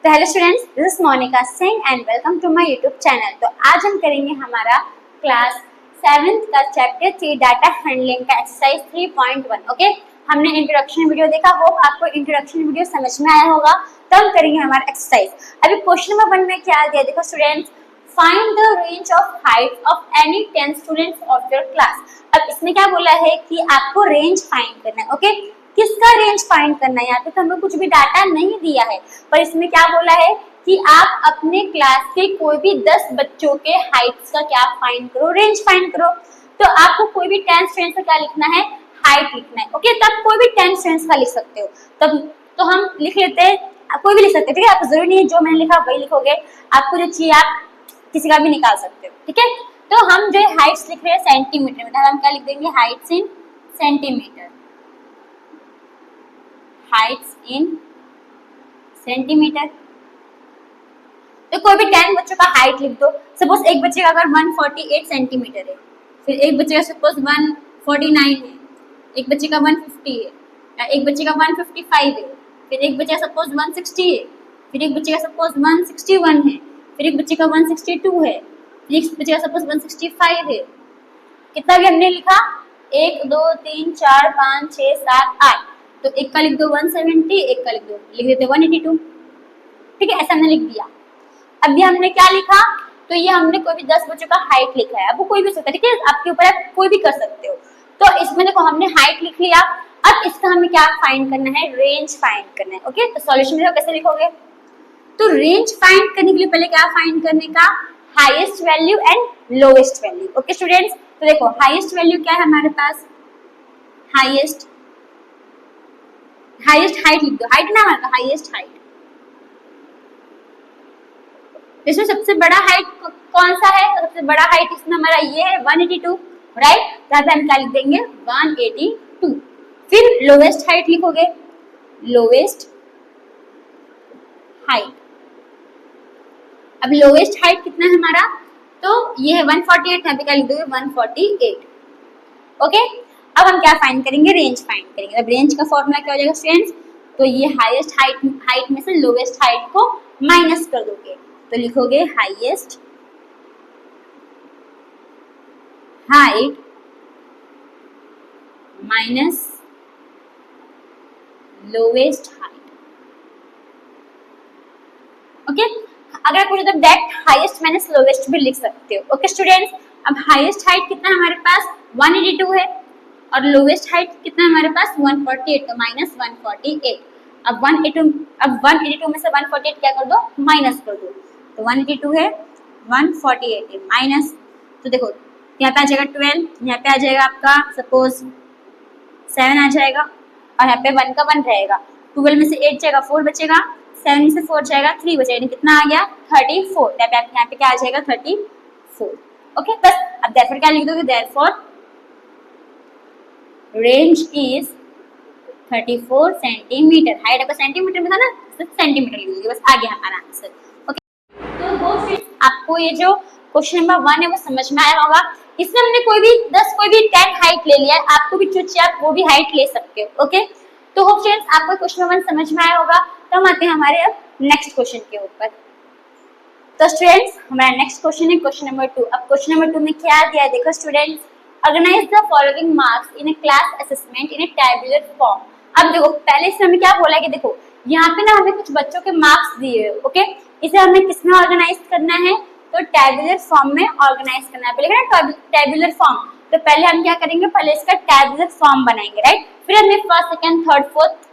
तो hello students, this is Monika Singh and welcome to my YouTube channel. तो आज हम करेंगे हमारा क्लास 7th का चैप्टर 3 डाटा हैंडलिंग का एक्सरसाइज 3.1। ओके, हमने इंट्रोडक्शन वीडियो देखा, होप आपको इंट्रोडक्शन वीडियो समझ में आया होगा। तो हम करेंगे हमारा एक्सरसाइज। अभी क्वेश्चन नंबर 1 में क्या दिया, देखो students, find the range of height of any 10 students of your class. अब इसमें क्या बोला है कि आपको रेंज फाइंड करना है। ओके, किसका रेंज फाइंड करना है? यहाँ पे तो हमें कुछ भी डाटा नहीं दिया है, पर इसमें क्या बोला है कि आप अपने क्लास के कोई भी 10 बच्चों के हाइट्स का क्या फाइंड करो, रेंज फाइंड करो। तो आपको कोई भी 10 स्टूडेंट्स का क्या लिखना है, हाइट लिखना है। ओके, तब कोई भी 10 स्टूडेंट्स का लिख सकते हो। तब तो हम लिख लेते हैं, कोई भी लिख सकते हैं, ठीक है। आपको जरूरी नहीं है जो मैंने लिखा वही लिखोगे, आपको जो चाहिए आप किसी का भी निकाल सकते हो, ठीक है। तो हम जो हाइट्स लिख रहे हैं सेंटीमीटर में, हम क्या लिख देंगे, heights in centimetre, heights in centimetre. तो कोई भी 10 बच्चों का हाइट लिख दो। सपोज एक बच्चे का अगर 148 सेंटीमीटर है, फिर एक बच्चे का सपोज 149 है, एक बच्चे का 150 है, एक बच्चे का 155 है, फिर एक बच्चे का सपोज 160 है, फिर एक बच्चे का सपोज 161 है, फिर एक बच्चे का 162 है, फिर एक बच्चे का सपोज 165 है। कितना भी हमने लिखा, 1 2 3 4 5 6 7 8। तो एक का लिख दो 170, एक का लिख देते 182, ठीक है। ऐसा हमने लिख दिया। अभी हमने क्या लिखा, तो ये हमने कोई भी 10 बच्चों का हाइट लिखा है। अब वो कोई भी सकता है, ठीक है, आपके ऊपर आप कोई भी कर सकते हो। तो इसमें देखो हमने हाइट लिख लिया। अब इसका हमें क्या फाइंड करना है, रेंज फाइंड करना है। ओके, तो सॉल्यूशन देखो कैसे लिखोगे। तो रेंज फाइंड करने के लिए पहले क्या फाइंड करने का, highest value and lowest value. Okay students, तो देखो हाईएस्ट वैल्यू क्या है हमारे पास, हाईएस्ट हाइट लिख दो, हाइट ना हमारा हाईएस्ट हाइट। इसमें सबसे बड़ा हाइट कौन सा है, सबसे बड़ा हाइट इसमें हमारा ये है 182, राइट। तो हम क्या लिख देंगे, 182। फिर लोवेस्ट हाइट लिखोगे, लोवेस्ट हाइट। अब लोवेस्ट हाइट कितना है हमारा, तो ये है 148, यहाँ पे क्या लिख दोगे 148। ओके, अब हम क्या फाइंड करेंगे, रेंज फाइंड करेंगे। अब रेंज का फॉर्मूला क्या हो जाएगा स्टूडेंट्स, तो ये हाईएस्ट हाइट में से लोवेस्ट हाइट को माइनस कर दोगे, तो लिखोगे highest height minus lowest height. Okay, अगर आप पूछे तो डायरेक्ट हाईएस्ट माइनस लोवेस्ट भी लिख सकते हो। ओके स्टूडेंट्स, अब हाईएस्ट हाइट कितना हमारे पास 182 है और लोवेस्ट हाइट कितना हमारे पास 148, तो माइनस 148। अब 182 में से 148 क्या कर दो, माइनस कर दो, तो 182 है, 148 है माइनस। तो देखो यहाँ पे आ जाएगा 12, यहाँ पे आ जाएगा आपका सपोज 7 आ जाएगा, और यहाँ पे 1 का 1 रहेगा। 12 में से 8 जाएगा, 4 बचेगा, 7 में से 4 जाएगा, 3 बचेगा, कितना आ गया 34। यहाँ पे क्या आ जाएगा 34। ओके, बस अब देयरफॉर क्या लिख दोगे, therefore range is 34 centimetre. Height आपका सेंटीमीटर में था ना, सेंटीमीटर लिख दीजिए, बस आ गया हमारा आंसर। ओके, तो वो आपको ये जो क्वेश्चन नंबर 1 है वो समझ में आया होगा। इसमें हमने कोई भी 10 हाइट ले लिया है, आपको भी चूज आप वो भी हाइट ले सकते हो। ओके, तो होप फ्रेंड्स आपको क्वेश्चन नंबर 1 समझ में आया होगा। तो हम आते हैं हमारे अब नेक्स्ट क्वेश्चन के ऊपर। तो स्टूडेंट्स हमारा नेक्स्ट क्वेश्चन है क्वेश्चन नंबर 2। अब क्वेश्चन नंबर 2 में क्या दिया है, देखो students, organise the following marks in a class assessment in a tabular form. अब देखो पहले से हमें क्या बोला है कि देखो यहाँ पे ना हमें कुछ बच्चों के मार्क्स दिए। ओके, इसे हमें किसमें ऑर्गेनाइज करना है, तो टैबुलर फॉर्म में ऑर्गेनाइज करना है। पहले ना टैबुलर फॉर्म, तो पहले हम क्या करेंगे, पहले इसका टैबुलर फॉर्म बनाएंगे, राइट। फिर हम first second third fourth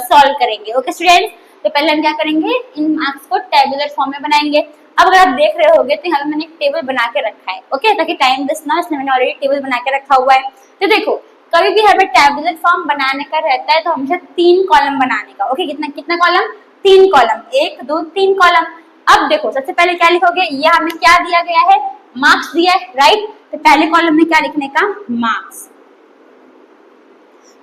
solve करेंगे। ओके स्टूडेंट्स, तो पहले हम क्या करेंगे, इन मार्क्स को टैबुलर फॉर्म में बनाएंगे। अब अगर आप देख रहे होगे तो यहाँ पे मैंने एक टेबल बना के रखा है। ओके, ताकि टाइम वेस्ट ना हो, इसलिए मैंने ऑलरेडी टेबल बना के रखा हुआ है। तो देखो कभी भी हमें टैबुलर फॉर्म बनाने का रहता है तो हमेशा 3 कॉलम बनाने का। ओके, कितना कॉलम, 3 कॉलम, 1 2 3 कॉलम। अब देखो सबसे पहले क्या लिखोगे, ये हमें क्या दिया गया है, मार्क्स दिया है, राइट। तो पहले कॉलम में क्या लिखने का, मार्क्स।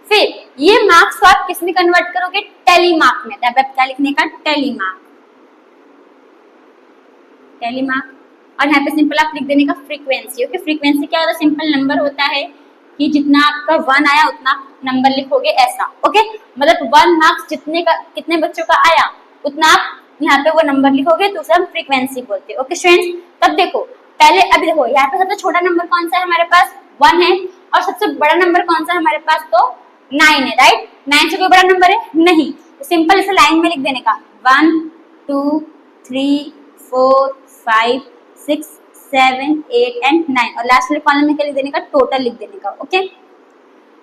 फिर ये मार्क्स को आप किस में कन्वर्ट करोगे, टेली मार्क में। तब आप क्या लिखने का, टेली मार्क, टेली मार्क। और यहाँ पे सिंपल आप लिख देने का फ्रीक्वेंसी। ओके, फ्रीक्वेंसी क्या होता है, सिंपल नंबर होता है कि जितना आपका 1 आया उतना नंबर लिखोगे, ऐसा। ओके, मतलब 1 मार्क्स जितने का कितने बच्चों का आया उतना आप यहाँ पे वो नंबर लिखोगे तो उसे हम फ्रीक्वेंसी बोलते हैं। ओके स्टूडेंट्स, तब देखो पहले अभी देखो यहाँ पे सबसे छोटा नंबर कौन सा है हमारे पास, 1 है, और सबसे बड़ा नंबर कौन सा है हमारे पास, तो 9 है, राइट। 9 से कोई बड़ा नंबर है नहीं, तो सिंपल इसे लाइन में लिख देने का 1 2 3 4 5 6 7 8 एंड 9, और लास्ट वाले कॉलम में क्या लिख देने का, टोटल लिख देने का। ओके,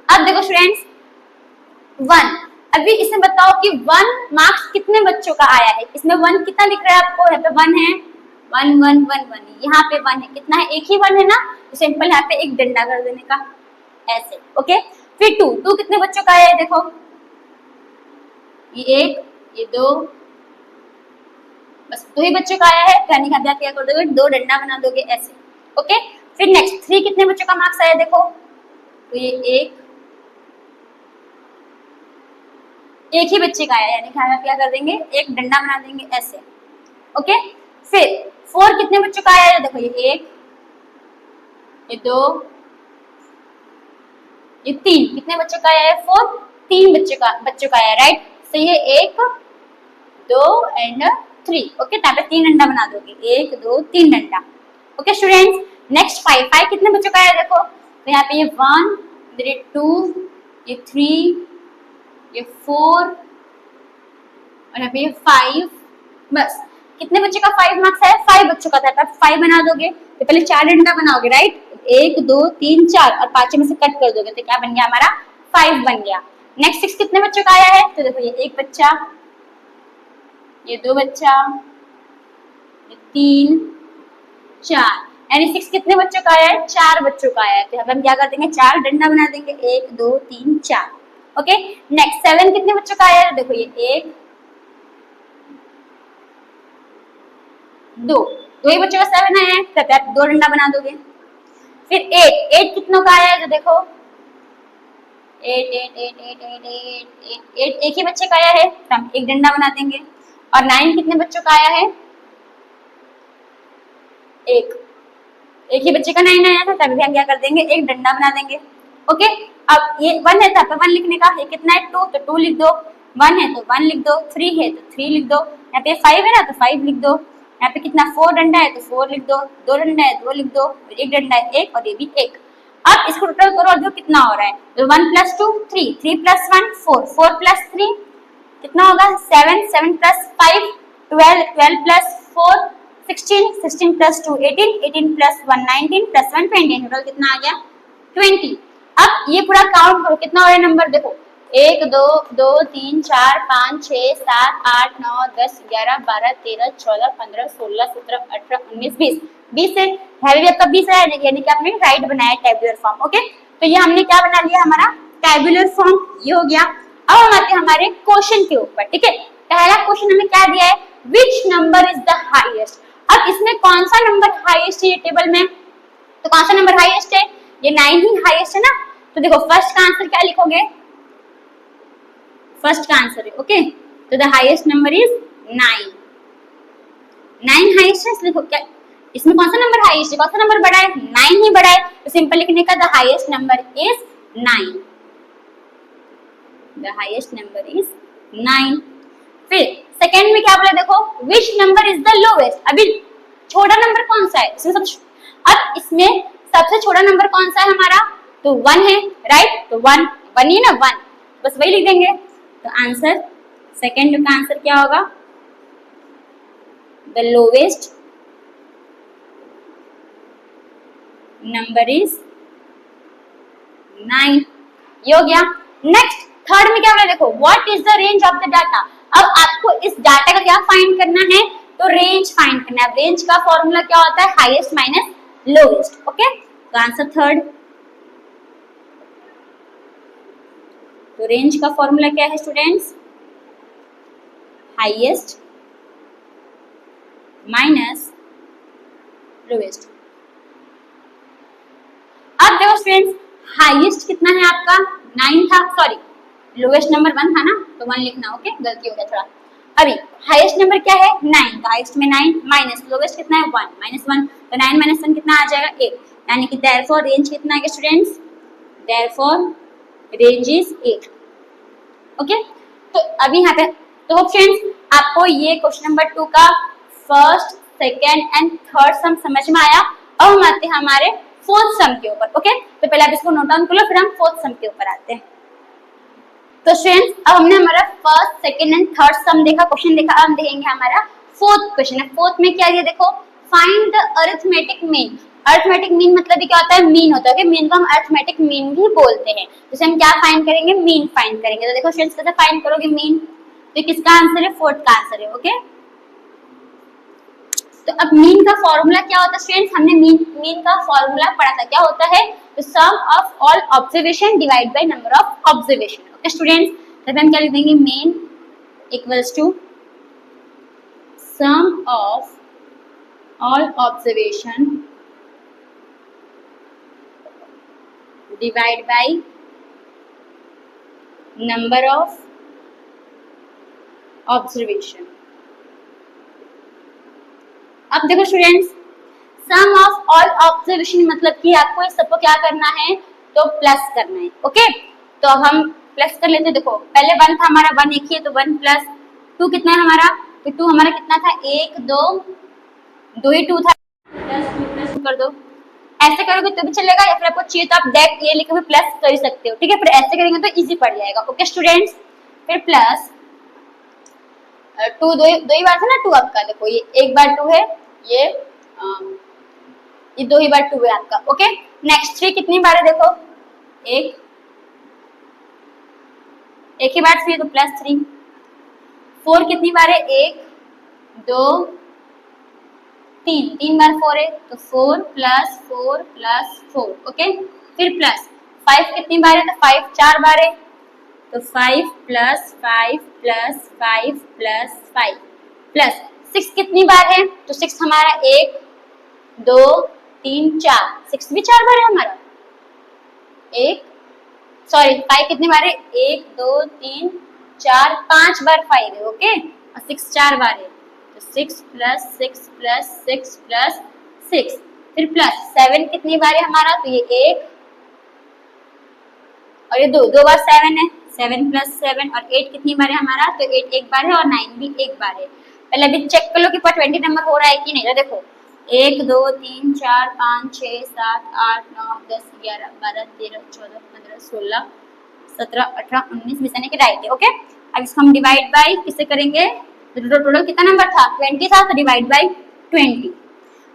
अब देखो स्टूडेंट्स 1, अभी इसमें बताओ कि 1 मार्क्स कितने बच्चों का आया है, इसमें 1 कितना दिख रहा है आपको, यहाँ पे 1 है, 1 1 1 1, यहाँ पे 1 है, कितना है, एक ही 1 है ना, तो सिंपल यहाँ पे एक डंडा कर देने का ऐसे। ओके, फिर 2 कितने बच्चों का आया है, देखो ये 1 ये 2, बस 2 ही बच्चों का आया है, यानी कि आप क्या कर दोगे, 2 डंडा बना दोगे ऐसे। ओके, फिर नेक्स्ट 3 कितने बच्चों का मार्क्स आया, देखो तो ये एक ही बच्चे का आया, यानी कि हम क्या कर देंगे, एक डंडा बना देंगे ऐसे। ओके, फिर 4 कितने बच्चों का आया है, देखो ये 1 ये 2 ये 3, कितने बच्चों का आया है, 4, 3 बच्चों का आया है, राइट। तो ये 1 2 एंड 3। ओके, यहाँ पे 3 डंडा बना दोगे, 1 2 3 डंडा। ओके स्टूडेंट्स, नेक्स्ट 5 कितने बच्चों का आया है, देखो तो यहाँ पे ये 1 ये 2 ये 3 ये 4 और यहाँ पे ये 5, बस कितने बच्चे का 5 मार्क्स है, 5 बच्चों का था, तो 5 बना दोगे, तो पहले 4 डंडा बनाओगे, राइट, 1 2 3 4, और 5 में से कट कर दोगे, तो क्या बन गया हमारा, 5 बन गया। नेक्स्ट 6 कितने बच्चों का आया है, तो देखो ये 1 बच्चा ये 2 बच्चा ये 3 4, यानी 6 कितने बच्चों का आया है, 4 बच्चों का आया है, तो हम क्या कर देंगे, 4 डंडा बना देंगे, 1 2 3 4। ओके, नेक्स्ट 7 कितने बच्चों का आया है, देखो ये 1 2 ही बच्चों का 7 आया है, तो आप 2 डंडा बना दोगे। फिर 8 कितनों का आया है, तो देखो 8 एक ही बच्चे का आया है, तो हम एक डंडा बना देंगे। और 9 कितने बच्चों का आया है, एक ही बच्चे का 9 आया था, तभी हम क्या कर देंगे, एक डंडा बना देंगे। ओके, अब ये 1 है तो 1 लिखने का, ये कितना है 2, तो 2 लिख दो, 1 है तो 1 लिख दो, 3 है तो 3 लिख दो, यहाँ पे 5 है ना तो 5 लिख दो, यहाँ पे कितना 4 डंडा है तो 4 लिख दो, 2 डंडा है 2 लिख दो, एक डंडा है 1 और ये भी 1। अब इसको टोटल करो और जो कितना हो रहा है, तो 1 + 2 3 3 + 1 4 4 + 3 कितना होगा, 7 7 + 5 12 12 + 4 16 16 + 2 18 18 + 1 19 + 1 20, टोटल कितना आ गया, 20। अब ये पूरा काउंट करो, कितना हो रहा है नंबर, देखो 1 2 2 3 4 5 6 7 8 9 10 11 12 13 14 15 16 17 18 19 20 20 है, हैवी आपका 20 है, यानी कि आपने राइट बनाया टेबुलर फॉर्म। ओके, तो ये हमने क्या बना लिया, हमारा टेबुलर फॉर्म ये हो गया। अब हम आते हैं हमारे क्वेश्चन के ऊपर, ठीक है। पहला क्वेश्चन हमें क्या दिया है, which number is the highest. अब इसमें कौन सा नंबर हाईएस्ट है ये टेबल में, तो कौन सा नंबर हाईएस्ट है, ये 9 ही हाईएस्ट है ना, तो देखो फर्स्ट का आंसर क्या लिखोगे, फर्स्ट का आंसर है। ओके, तो the highest number is 9 highest है, लिखो क्या इसमें कौन सा नंबर हाईएस्ट है, कौन सा नंबर बड़ा है, 9 ही बड़ा है, तो सिंपल लिखने का the highest number is 9, the highest number is 9। फिर सेकंड में क्या बोला, देखो which number is the lowest, अभी छोटा नंबर कौन सा है इसमें अब इसमें सबसे छोटा नंबर कौन सा है हमारा, तो 1 है, राइट, तो 1 ही ना 1, बस वही लिख देंगे, तो आंसर सेकंड का आंसर क्या होगा, द लोवेस्ट नंबर इज 9, ये हो गया। नेक्स्ट थर्ड में क्या बोला, देखो what is the range of the data. अब आपको इस डाटा का क्या फाइंड करना है, तो रेंज फाइंड करना है। रेंज का फॉर्मूला क्या होता है, हाईएस्ट माइनस लोवेस्ट। ओके, तो आंसर थर्ड, तो रेंज का फॉर्मूला क्या है स्टूडेंट्स, हाईएस्ट माइनस लोवेस्ट। अब देखो स्टूडेंट्स, हाईएस्ट कितना है आपका 9 था, सॉरी लोवेस्ट नंबर 1 था ना, तो 1 लिखना। ओके, गलती हो गया थोड़ा। अभी हाईएस्ट नंबर क्या है 9, तो हाईएस्ट में 9 माइनस लोवेस्ट कितना है 1 -1, तो 9 - 1 कितना आ जाएगा 8, यानी कि देयरफॉर रेंज कितना है students, therefore range is 8। Okay, तो अभी यहाँ पे तो फ्रेंड्स आपको ये क्वेश्चन नंबर 2 का फर्स्ट, सेकेंड एंड थर्ड सम समझ में आया। अब हम आते हैं हमारे फोर्थ सम के ऊपर। ओके, तो पहले आप इसको नोट डाउन कर लो, फिर हम फोर्थ सम के ऊपर आते हैं। तो स्टूडेंट्स, अब हमने हमारा फर्स्ट, सेकेंड एंड थर्ड सम देखा, क्वेश्चन देखा। अब हम देखेंगे हमारा फोर्थ क्वेश्चन है। फोर्थ में क्या है देखो, find the arithmetic mean. Arithmetic mean मतलब क्या होता है, मीन होता है। मीन को हम अरिथमेटिक मीन भी बोलते हैं। जैसे हम क्या फाइंड करेंगे, मीन फाइंड करेंगे। तो देखो स्टूडेंट्स, कैसे फाइंड करोगे मीन, तो किसका आंसर है, फोर्थ का आंसर है। ओके, तो अब मीन का फॉर्मूला क्या होता है स्टूडेंट्स, हमने मीन का फॉर्मूला पढ़ा था। क्या होता है, sum of all observation divide by number of observation. Okay students, तब हम क्या लिख देंगे, mean equals to sum of all observation divide by number of observation. अब देखो students, sum of all observation मतलब कि आपको इस सबको क्या करना है, तो प्लस करना है। ओके, तो अब हम प्लस कर लेते हैं। देखो पहले 1 था हमारा, 1 एक ही है, तो 1 प्लस 2 कितना है हमारा, तो 2 हमारा कितना था, 1 2 ही 2 था, प्लस 2 प्लस 2 कर दो। ऐसे करोगे तो भी चलेगा, या फिर आपको चाहिए तो आप डायरेक्ट ये लिख के भी प्लस कर ही सकते हो। ठीक है, फिर ऐसे करेंगे तो इजी पड़ जाएगा। ओके स्टूडेंट्स, फिर प्लस 2 दो ही बार था ना 2 आपका, देखो ये एक बार 2 है, ये 2 ही बार 2 है आपका। ओके, नेक्स्ट 3 कितनी बार है, देखो एक ही बार 3 तो प्लस 3। 4 कितनी बार है, 1 2 3 बार 4 है, तो 4 प्लस 4 प्लस 4। ओके, फिर प्लस 5 कितनी बार है, तो 5 4 बार है, तो 5 प्लस 5 प्लस 5 प्लस 5 प्लस 6 कितनी बार है, तो 6 हमारा 1 2 3 4, 6 भी 4 बार है हमारा। 5 कितनी बार है, 1 2 3 4 5 बार 5 है। ओके, और 6 4 बार है, तो 6 प्लस 6 प्लस 6 प्लस 6। फिर प्लस 7 कितनी बार है हमारा, तो ये 1 और ये 2 बार 7 है, 7 प्लस 7। और 8 कितनी बार है हमारा, तो 8 एक बार है, और 9 भी एक बार है। पहले अभी चेक कर लो कि 20 नंबर हो रहा है कि नहीं। तो देखो 1 2 3 4 5 6 7 8 9 10 11 12 13 14 15 16 17 18 19 20 यानी कि राइट है। ओके, अब इसको हम डिवाइड बाय किससे करेंगे, तो टोटल कितना नंबर था, 20 था, तो डिवाइड बाय 20।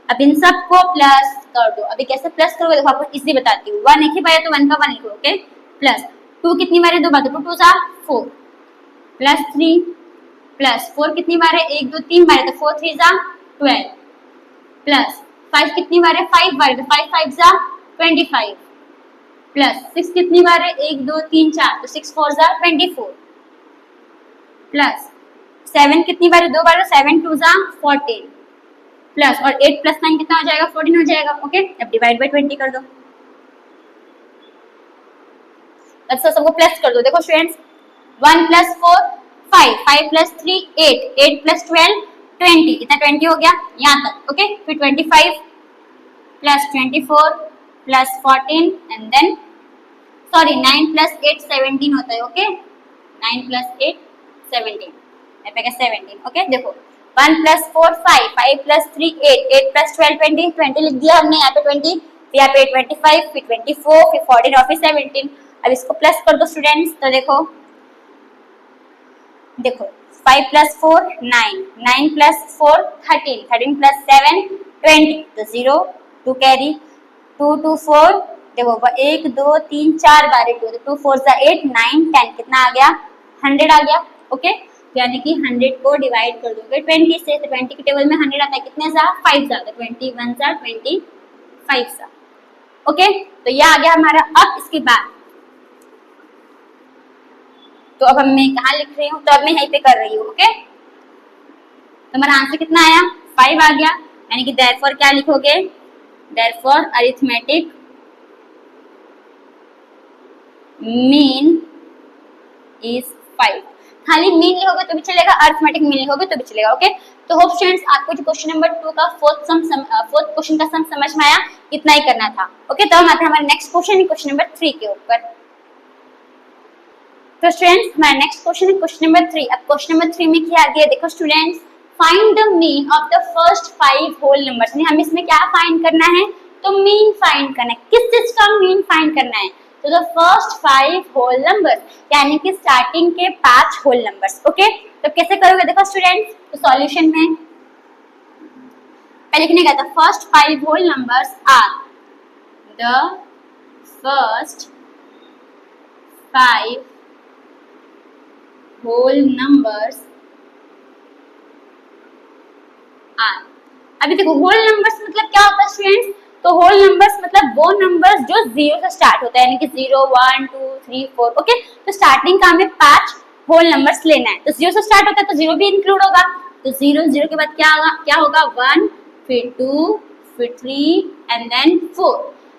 अब इन सबको प्लस कर दो। अभी कैसे प्लस करोगे, देखो आपको इजी बताती हूँ। 1 एक ही बार है तो 1 का 1 लिखो। ओके, प्लस 2 कितनी बार है, 2 बार, तो 2 2 सा 4 प्लस 3 प्लस 4 कितनी बार है, 1 2 3 बार है, तो 4 3 सा 12 प्लस 5 कितनी बार है, 5 बार है, तो 5 5 सा 25 प्लस 6 कितनी बार है, 1 2 3 4, तो 6 4 सा 24 प्लस 7 कितनी बार है, 2 बार है, 7 2 सा 14 प्लस और 8 प्लस 9 कितना हो जाएगा, 14 हो जाएगा। ओके, अब डिवाइड बाय 20 कर दो। अब सबको प्लस कर दो। देखो स्टूडेंट्स, 1 प्लस 4 5 5 प्लस 3 8 8 प्लस 12 20, इतना 20 हो गया यहाँ तक। ओके, फिर 25 plus 24 plus 14 and then 9 plus 8 17 होता है। Okay, 9 plus 8 17 17। ओके, देखो 1 प्लस 4 5 5 प्लस 3 8 8 प्लस 12 20 20 लिख दिया हमने यहाँ पे 20, फिर यहाँ पे 25 फिर 24 फिर 14 और फिर 17। अब इसको प्लस कर दो स्टूडेंट्स। तो देखो 5 प्लस 4 9 9 प्लस 4 13 13 प्लस 7 20, तो 0 2 कैरी 2 2 4, देखो 1 2 3 4 बार 2, तो 2 4 सा 8 9 10 कितना आ गया, 100 आ गया। ओके, यानी कि 100 को डिवाइड कर दोगे 20 से, तो 20 के टेबल में 100 आता है, कितने सा 5 सा, तो 21 सा 25 सा। ओके, तो यह आ गया हमारा। अब इसके बाद तो अब मैं कहाँ लिख रही हूँ, तो अब मैं यहीं पे कर रही हूँ। ओके, तो हमारा आंसर कितना आया, 5 आ गया। यानी कि देयरफॉर क्या लिखोगे, देयरफॉर अरिथमेटिक मीन इज 5। खाली मीन लिखोगे तो भी चलेगा, अरिथमेटिक मीन लिखोगे तो भी चलेगा। ओके, तो होप स्टूडेंट्स आपको जो क्वेश्चन नंबर 2 का फोर्थ क्वेश्चन का सम समझ में आया, इतना ही करना था। ओके, तो हम आते हैं हमारे नेक्स्ट क्वेश्चन नंबर 3 के ऊपर। तो स्टूडेंट्स हमारा नेक्स्ट क्वेश्चन है क्वेश्चन नंबर 3। अब क्वेश्चन नंबर 3 में क्या दिया देखो students, find the mean of the first 5 whole numbers. हमें इसमें क्या फाइंड करना है, तो मीन फाइंड करना है। किस चीज का मीन फाइंड करना है, तो द फर्स्ट 5 होल नंबर्स, यानी कि स्टार्टिंग के 5 होल नंबर्स। ओके, तो कैसे करोगे देखो स्टूडेंट्स, तो सॉल्यूशन में पहले लिखने का था first 5 whole numbers are the first 5 whole numbers are. अभी देखो होल नंबर्स मतलब क्या होता है स्टूडेंट्स, तो होल नंबर्स मतलब वो नंबर्स जो 0 से स्टार्ट होता है, यानी कि 0 1 2 3 4। ओके, तो स्टार्टिंग का हमें 5 होल नंबर्स लेना है, तो 0 से स्टार्ट होता है तो 0 भी इंक्लूड होगा। तो 0 के बाद क्या होगा 1, फिर 2, फिर 3 एंड देन 4।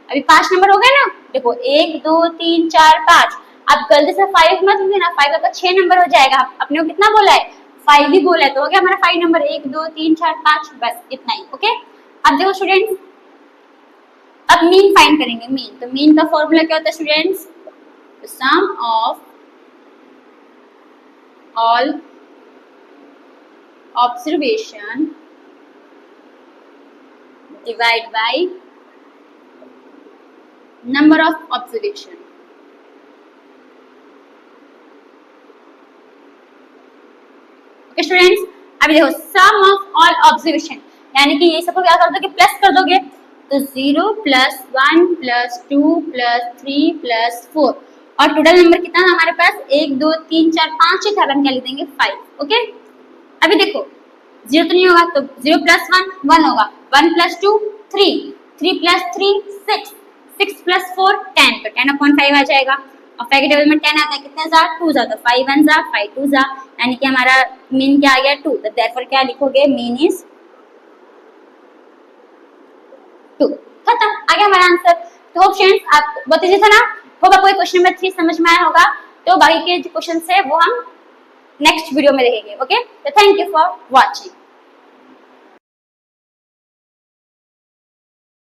अभी 5 नंबर हो गए ना, देखो 1 2 3 4 5। अब गलती से 5 मत लेना, 5 का 6 नंबर हो जाएगा। अपने को कितना बोला है, 5 ही बोला है, तो हो गया हमारा 5 नंबर 1 2 3 4 5, बस इतना ही। ओके, अब देखो स्टूडेंट्स, अब मीन फाइंड करेंगे। मीन, तो मीन का फॉर्मूला क्या होता है students, sum of all observation divide by number of observation. Okay students, अभी देखो सम ऑफ ऑल ऑब्जर्वेशन, यानी कि ये सबको क्या कर दोगे, प्लस कर दोगे। तो 0 + 1 + 2 + 3 + 4, और टोटल नंबर कितना था हमारे पास, 1 2 3 4 5 ही था, अपन क्या लिख देंगे 5। ओके, अभी देखो 0 तो नहीं होगा, तो 0 + 1 1 होगा, 1 + 2 3, 3 + 3 6, 6 + 4 10, तो 10/5 आ जाएगा। और 5 के टेबल में 10 आता है, कितने जा 2 जा, तो 5 1 जा 5 2 जा, यानी कि हमारा मीन क्या आ गया 2। तो देयरफॉर क्या लिखोगे, मीन इज 2। खत्म, आ गया हमारा आंसर। तो होप फ्रेंड्स आप बहुत इजी था ना, होप आपको क्वेश्चन नंबर 3 समझ में आया होगा। तो बाकी के जो क्वेश्चन है वो हम नेक्स्ट वीडियो में देखेंगे। ओके, तो थैंक यू फॉर वॉचिंग।